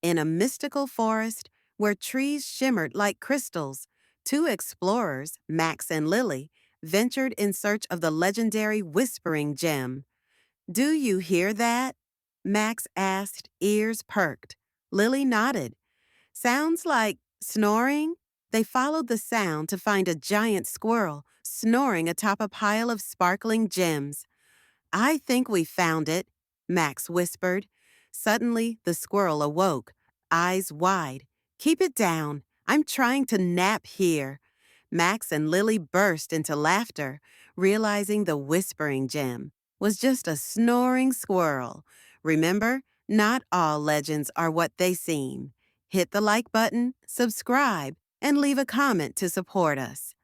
In a mystical forest where trees shimmered like crystals, two explorers, Max and Lily, ventured in search of the legendary whispering gem. Do you hear that? Max asked, ears perked. Lily nodded. Sounds like snoring? They followed the sound to find a giant squirrel snoring atop a pile of sparkling gems. I think we found it, Max whispered. Suddenly, the squirrel awoke, eyes wide. Keep it down. I'm trying to nap here. Max and Lily burst into laughter, realizing the whispering gem was just a snoring squirrel. Remember, not all legends are what they seem. Hit the like button, subscribe, and leave a comment to support us.